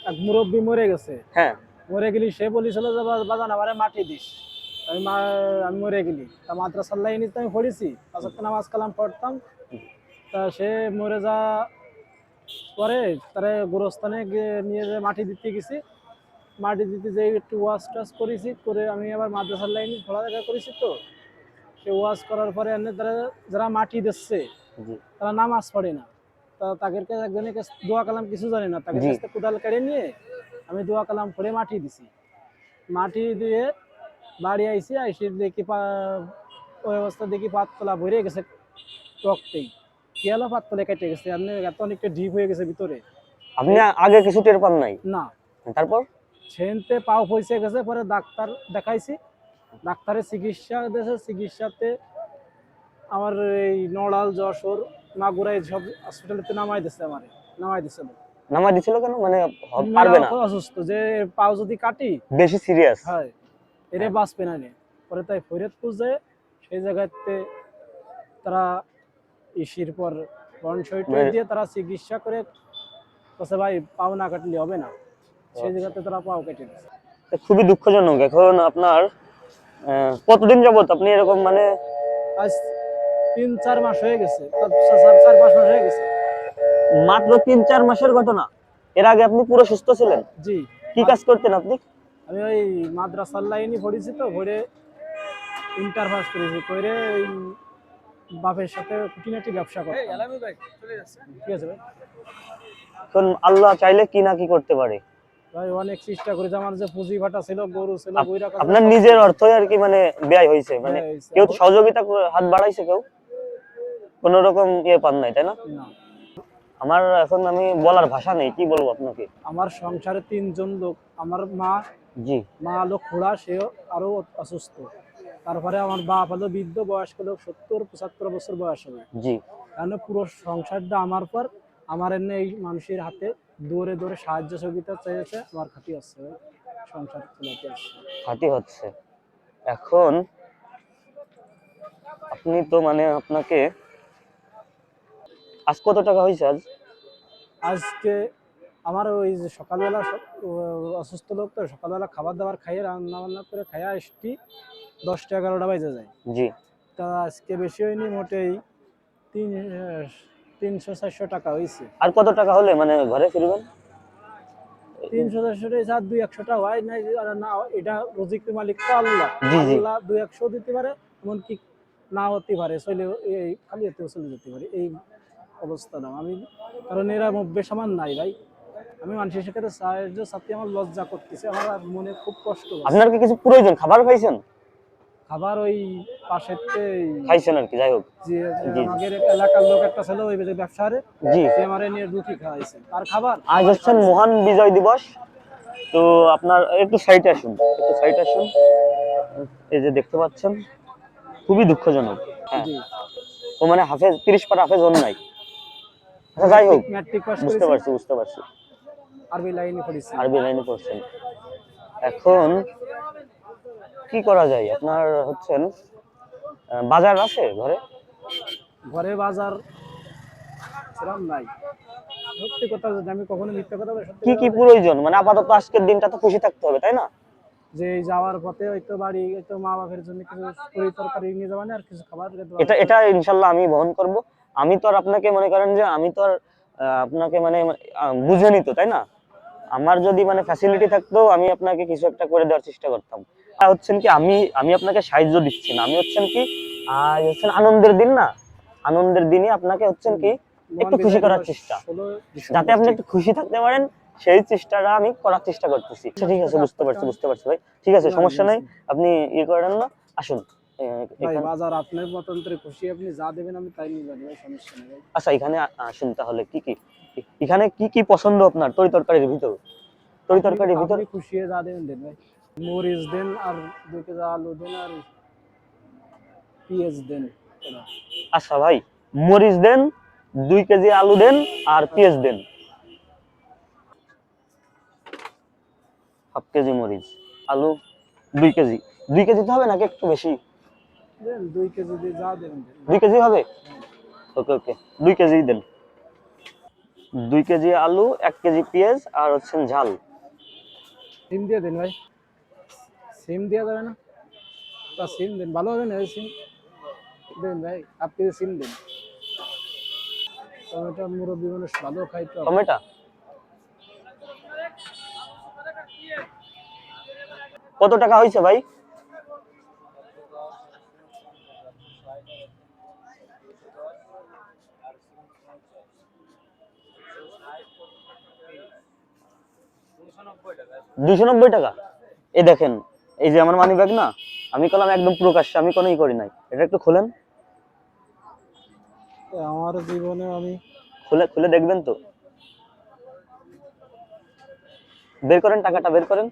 এক মুরব্বী মরে গেছে। হ্যাঁ। মরে গেলি সে বলেছিল যে বাজান আমারে মাটি দিস। আমি মরে গেলি তা মাদ্রাসার লাইনে তো আমি পড়েছি, ৫ ওয়াক্ত নামাজ কালাম পড়তাম। তা সে মরে যা পরে তারে গোরস্থানে নিয়ে যে মাটি দিতে গেছি। মাটি দিতে যে একটু ওয়াশ টাশ করেছি, করে আমি আবার মাদ্রাসার লাইনে পড়ালেখা করেছি। তো সে ওয়াশ করার পরে এমনি তারা যারা মাটি দিচ্ছে তারা নামাজ পড়ে না। তা তাদের কাছে একজনের কাছে দোয়া কালাম কিছু জানে না, তাদের কাছে কোদাল কেড়ে নিয়ে আমি দোয়া কালাম করে মাটি দিছি। মাটি দিয়ে বাড়ি আইসি, আইসি দেখি ওই অবস্থা দেখি পাততলা ভরে গেছে রক্তেই। কি হলো, পাততলা কেটে গেছে, আপনি এত অনেকটা ডিপ হয়ে গেছে ভিতরে। আপনি আগে কিছু টের পান নাই? না। তারপর সেনতে পাও পয়সে গেছে, পরে ডাক্তার দেখাইছি, ডাক্তারের চিকিৎসা দিয়েছে। চিকিৎসাতে আমার এই নড়াল, যশোর, মাগুরা এই সব হসপিটালেতে নামাই দিচ্ছে। আমারে নামাই দিছিল। নামা দিছিল কেন? মানে পারবে না? অসুস্থ যে পাও যদি কাটি বেশি সিরিয়াস হয় এরে বাঁচবে না নে। পরে তাই ফরিদপুর যায়, সেই জায়গাতে তারা ইসির পর বনসই দিয়ে তারা চিকিৎসা করে বলছে ভাই পাও না কাটলে হবে না। সেই জায়গাতে তারা পাও কেটে দিচ্ছে। খুবই দুঃখজনক। এখন আপনার কতদিন যাবত আপনি এরকম মানে? আজ ৩-৪ মাস হয়ে গেছে, ৪-৫ মাস হয়ে গেছে। মাত্র ৩-৪ মাসের ঘটনা? এর আগে আপনি পুরো সুস্থ ছিলেন? জি। কি কাজ করতেন আপনি? আমি ওই মাদ্রাসার লাইনে পড়েছি, তো পড়ে ইন্টার পাস করেছি, করে ওই বাপের সাথে খুঁটিনাটি ব্যবসা করতাম। ঠিক আছে ভাই। এখন আল্লাহ চাইলে কি না কি করতে পারে ভাই অনেক চেষ্টা করেছি, আমার যে পুঁজি ভাটা ছিল, গরু ছিল, আপনার নিজের অর্থই আর কি মানে ব্যয় হয়েছে? মানে কেউ তো সহযোগিতা হাত বাড়াইছে? কেউ কোন রকম ইয়ে পান নাই, তাই না? আমার এখন আমি বলার ভাষা নেই, কি বলবো আপনাকে। আমার সংসারে ৩ জন লোক, আমার মা হলো খোড়া, সেও আরো অসুস্থ। তারপরে আমার বাপ হলো বৃদ্ধ, বয়স্ক লোক, ৭০-৭৫ বছর বয়স হবে। কারণ পুরো সংসারটা আমার পর, আমার এমনি এই মানুষের হাতে দৌড়ে দৌড়ে সাহায্য সহযোগিতা চেয়েছে, আমার খাতি হচ্ছে, সংসার চালাতে খাতি হচ্ছে। এখন আপনি তো মানে আপনাকে আজ কত টাকা হয়েছে? আজকে আমার ওই যে সকালবেলা অসুস্থ লোক, তো সকালবেলা খাবার দাবার খাইয়ে রান্না বান্না করে খাইয়া আসছি 10টা-11টা বাজে যায়। জি। তা আজকে বেশি হয়নি, মোটেই 300-400 টাকা হয়েছে। আর কত টাকা হলে মানে ঘরে ফিরবেন? 300-400 টাকা, 200-100 হয় না, এটা রোজিকের মালিক তো আল্লাহ। আল্লাহ 200 দিতে পারে, এমনকি না হতে পারে, চলে এই খালি হাতেও চলে যেতে পারে, এই অবস্থা না। আমি কারণ এরা বেসামান নাই ভাই, আমি মানুষের সাথে সাহায্য সাথে আমার লজ্জা করতেছে, আমার মনে খুব কষ্ট। আপনার কি কিছু প্রয়োজন? খাবার খাইছেন? খাবার ওই পাশেতে খাইছেন আর কি, যাই হোক। যে আমাদের এলাকার লোক একটা ছিল ওই ব্যবসারে, সে আমারে নিয়ে রুটি খাওয়াইছে, তার খাবার। আজ হচ্ছে মহান বিজয় দিবস। তো আপনার একটু সাইডে আসুন, একটু সাইডে আসুন। এই যে দেখতে পাচ্ছেন, খুবই দুঃখজনক। হ্যাঁ, ও মানে হাফেজ 30 পারা হাফেজ হন নাই। আচ্ছা যাই হোক, বুঝতে পারছি। আরবি লাইনে পড়ছেন। এখন কি করা যায়? আপনার হচ্ছেন বাজার আছে ঘরে বাজার সেরকম নাই, সত্যি কথা। আমি কখনো মিথ্যা কথা বলি? কি কি প্রয়োজন মানে আপাতত আজকের দিনটা তো খুশি থাকতে হবে, তাই না? যে যাওয়ার পথে হয়তো বাড়ি, হয়তো মা বাবার জন্য কিছু তরি তরকারি নিয়ে যাওয়া, আর কিছু খাবার। এটা ইনশাল্লাহ আমি বহন করব। আমি তো আর আপনাকে মনে করেন যে আমি তো আর আপনাকে মানে বুঝে নিত, তাই না? আমার যদি মানে ফ্যাসিলিটি থাকতো আমি আপনাকে কিছু একটা করে দেওয়ার চেষ্টা করতাম। হচ্ছেন কি, আমি আপনাকে সাহায্য দিচ্ছি না, আমি হচ্ছেন কি হচ্ছেন আনন্দের দিন না, আনন্দের দিনে আপনাকে হচ্ছেন কি একটু খুশি করার চেষ্টা, যাতে আপনি একটু খুশি থাকতে পারেন, সেই চেষ্টাটা আমি করার চেষ্টা করতেছি। ঠিক আছে, বুঝতে পারছি ভাই, ঠিক আছে, সমস্যা নাই, আপনি ইয়ে করেন না। আসুন বাজার আপনার মতান্তরে খুশি, আপনি যা দেবেন আমি তাই নিয়ে যাবো, সমস্যা নেই। আচ্ছা এখানে আসুন, তাহলে এখানে কি পছন্দ আপনার তরি তরকারির ভিতর? খুশি যা দেবেন দেন ভাই। মরিচ দেন, আর 2 কেজি আলু দেন, আর পেঁয়াজ দেন। আচ্ছা ভাই, মরিচ দেন, 2 কেজি আলু দেন, আর পেঁয়াজ দেন। হাফ কেজি মরিচ, আলু 2 কেজি। 2 কেজি তো হবে নাকি একটু বেশি? দেন 2 কেজি দিয়ে যা দেবেন। 2 কেজি হবে? ওকে 2 কেজি দেন। 2 কেজি আলু, 1 কেজি পেঁয়াজ আর হচ্ছে ঝাল। সিম দিয়ে দিন ভাই, সিম দিয়ে দেবে না? তা সিম দিন, ভালো হবে না সিম দিন ভাই, আপনি সিম দিন। টমেটো মুরব্বী মানুষ ভালো খাই তো। টমেটো কত টাকা হয়েছে ভাই? $290। এই দেখেন, এই যে আমার মানি ব্যাগ না, আমি কলাম একদম প্রকাশ্যে, আমি কোনোই করি নাই। এটা একটু খোলেন, আমার জীবনে আমি খুলে খুলে দেখবেন তো, বের করেন টাকাটা, বের করেন।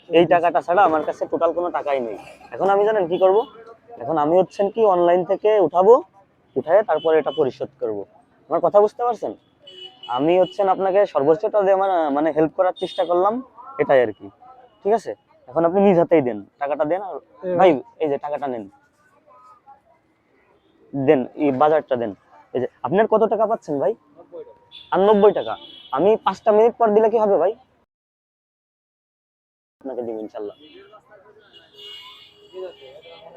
এই টাকাটা ছাড়া আমার কাছে টোটাল কোনো টাকাই নেই। এখন আমি জানেন কি করব? এখন আমি হচ্ছেন কি অনলাইন থেকে উঠাবো, উঠায় তারপরে এটা পরিশোধ করব। আমার কথা বুঝতে পারছেন? আমি হচ্ছেন আপনাকে সর্বোচ্চটা দিয়ে আমার মানে হেল্প করার চেষ্টা করলাম, এটাই আর কি। ঠিক আছে, এখন আপনি নিজ হাতেই দেন, টাকাটা দেন। আর ভাই এই যে টাকাটা নেন, দেন, এই বাজারটা দেন। এই যে আপনার কত টাকা পাচ্ছেন ভাই? 90 টাকা। আমি 5টা মিনিট পর দিলে কি হবে ভাই? আপনাকে দিব ইনশাল্লাহ।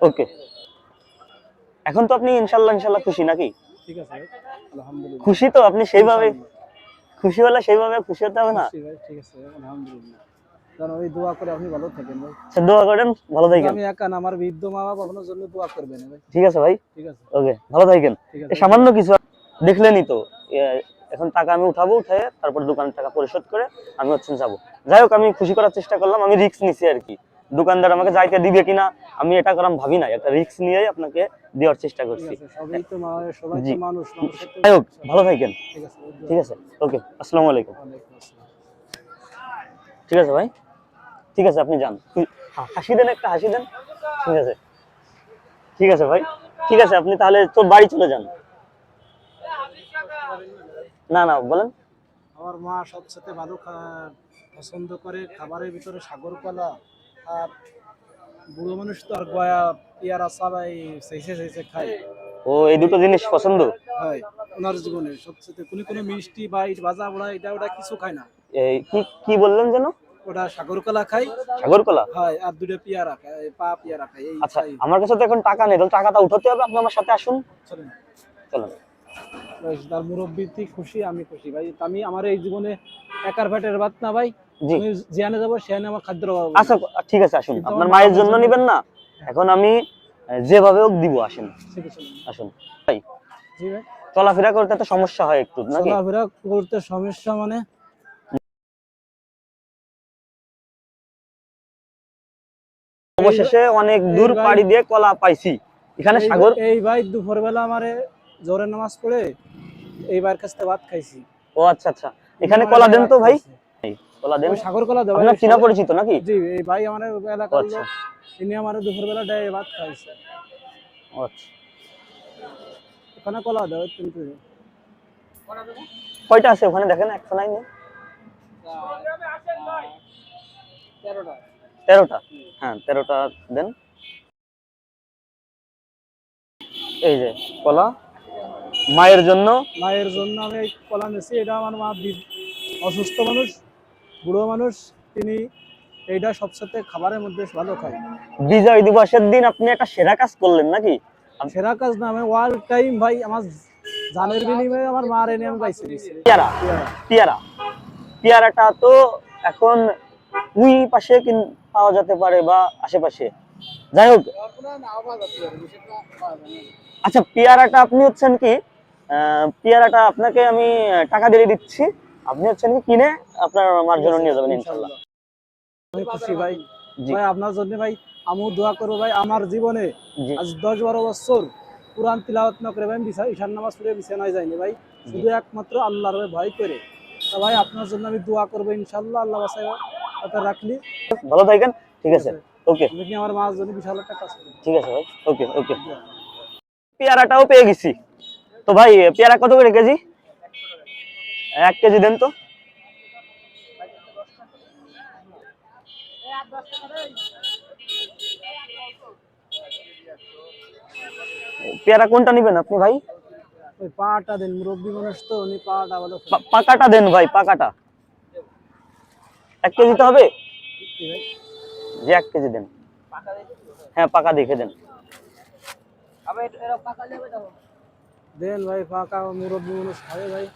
ওকে, এখন তো আপনি ইনশাল্লাহ ইনশাল্লাহ খুশি নাকি? ঠিক আছে ভাই, আলহামদুলিল্লাহ। খুশি তো আপনি সেইভাবে, ইনশাআল্লাহ। খুশি হলে সেইভাবে খুশি হতে হবে না? খুশি ভাই, ঠিক আছে আলহামদুলিল্লাহ। কারণ ওই দোয়া করে আপনি ভালো থাকেন ভাই। আচ্ছা, দোয়া করেন, ভালো শুধু থাকেন। আমি একা না, আমার বৃদ্ধ মা বাবা আপনার জন্য দোয়া করবেন ভাই। ঠিক আছে ভাই, ঠিক আছে, ওকে, ভালো থাকেন। ঠিক এই আছে। সামান্য কিছু দেখলেনই তো, এ, এখন টাকা আমি উঠাবো, উঠে তারপর দোকানের টাকা পরিশোধ করে আমি হচ্ছে যাবো। যাই হোক, আমি খুশি করার চেষ্টা করলাম, আমি রিস্ক নিছি আর কি। দোকানদার আমাকে যাইতে দিবে কিনা আমি এটা করাম ভাবি নাই, একটা রিস্ক নিয়েই আপনাকে দেওয়ার চেষ্টা ঠিক করছি। আছে, সবই তো সবাই জি, তো মানুষ, মানুষের তো। যাই হোক, ভালো থাকেন। ঠিক আছে, ঠিক আছে, ওকে, আসসালামু আলাইকুম। ওয়ালাইকুম আসসালাম। ঠিক আছে ভাই, ঠিক আছে, আপনি যান। হাসি দেন, একটা হাসি দেন। ঠিক আছে, ঠিক আছে ভাই, ঠিক আছে, আপনি তাহলে তো বাড়ি চলে যান। না না, বলেন। আমার মা সবচেয়ে ভালো পছন্দ করে খাবারের ভিতরে সাগর কলা। আর বুড়ো মানুষ তো আর গয়া পেয়ারা সবাই চাইছে চাইছে খায়। ও, এই দুটো জিনিস পছন্দ? হয়, ওনার জীবনে সবচেয়ে কোনো কোনো মিষ্টি বা ইট ভাজা পোড়া এটা ওটা কিছু খায় না। এই কি কি বললেন যেন? ওটা সাগর কলা খাই। সাগর কলা? হয়, আর দুটো পেয়ারা খায়, পা পেয়ারা খায়, এই আচ্ছা, খাই। আমার কাছে তো এখন টাকা নেই, তাহলে টাকাটা উঠাতে হবে, আপনি আমার সাথে আসুন। চলেন। চলুন। বেশ, তার মুরব্বী তুই খুশি, আমি খুশি ভাই। আমি আমার এই জীবনে একার পেটের ভাত না ভাই। জি, আমি যেখানে যাবো সেখানে আমার খাদ্যের অভাব হবে আচ্ছা, না। ঠিক আছে, আসুন। কিন্তু আমার আপনার মা মায়ের বাবার জন্য জন্য। নিবেন না? এখন আমি যেভাবে হোক দিব, আসেন। ঠিক আছে, চলেন। আসুন ভাই, জি ভাই। চলাফেরা করতে তো সমস্যা হয় একটু নাকি? চলাফেরা করতে সমস্যা মানে? অবশেষে অনেক এই দূর ভাই, পাড়ি দিয়ে কলা পাইছি, এখানে সাগর। এই ভাই দুপুরবেলা আমারে জোরে নামাজ পড়ে এইবার কাছ থেকে ভাত খাইছি। ও আচ্ছা আচ্ছা, এখানে কলা দেন তো ভাই, কলা দেন। ওই সাগর কলা দেয় ভাই, আপনার চিনা পরিচিত নাকি? জি, এই ভাই আমার ও এলাকার আচ্ছা, লোক। তিনি আমার দুপুরবেলা দেয় ভাত খাইছে। ও আচ্ছা। ওখানে কলা দেয় কিন্তু। কয়টা আছে ওখানে দেখেন, একটা নাই না? 13টা। 13টা? হ্যাঁ, 13টা দেন। এই যে কলা, মায়ের জন্য। মায়ের জন্য আমি এই কলা নিছি। এটা আমার মা অসুস্থ মানুষ, বুড়ো মানুষ। তিনি এইটা সবসাথে খাবারের মধ্যে ভালো খায়। বিজয় দিবসের দিন আপনি একটা সেরা কাজ করলেন নাকি? সেরা কাজ না, আমি ওয়াল টাইম ভাই আমার জানের বিনিময়ে আমার মার এনে আমি পাইছি দিছি। পেয়ারা, পেয়ারা, পেয়ারাটা তো এখন ওই পাশে পাওয়া যেতে পারে বা আশেপাশে, যাই হোক। আচ্ছা, পেয়ারাটা আপনি হচ্ছেন কি, পেয়ারাটা আপনাকে আমি টাকা দিয়ে দিচ্ছি, আপনি হচ্ছেন কি কিনে আপনার মার জন্য নিয়ে যাবেন ইনশাল্লাহ। আমি খুশি ভাই। জি, ভাই আপনার জন্য ভাই আমিও দোয়া করবো ভাই। আমার জীবনে জি, আজ 10-12 বছর কোরআন তিলাওয়াত না করে ভাই ঈশান নামাজ পড়ে বিছানায় যাইনি ভাই, শুধু একমাত্র আল্লাহর ভয় করে। তা ভাই আপনার জন্য আমি দোয়া করবো ইনশাল্লাহ, আল্লাহ বাসায় রাখলি। ভালো থাকেন। ঠিক ঠিক আছে, আছে, ওকে, আমি কি আমার মার জন্য বিশাল একটা কাজ করি। ঠিক আছে ভাই, ওকে ওকে। পেয়ারাটাও পেয়ে গেছি তো ভাই, পেয়ারা কত করে কেজি? 1 কেজি দেন তো। পেয়ারা কোনটা নেবেন আপনি ভাই? ওই পাটা দেন, মুরব্বী মানুষ তো, উনি পাটা ভালো খায়। পাকাটা দেন ভাই, পাকাটা 1 কেজি তো হবে, কি ভাই? যে 1 কেজি দেন। হ্যাঁ পাকা দেখে দেন। দেন ভাই, পাকা মুরব্বী মানুষ খাবে ভাই।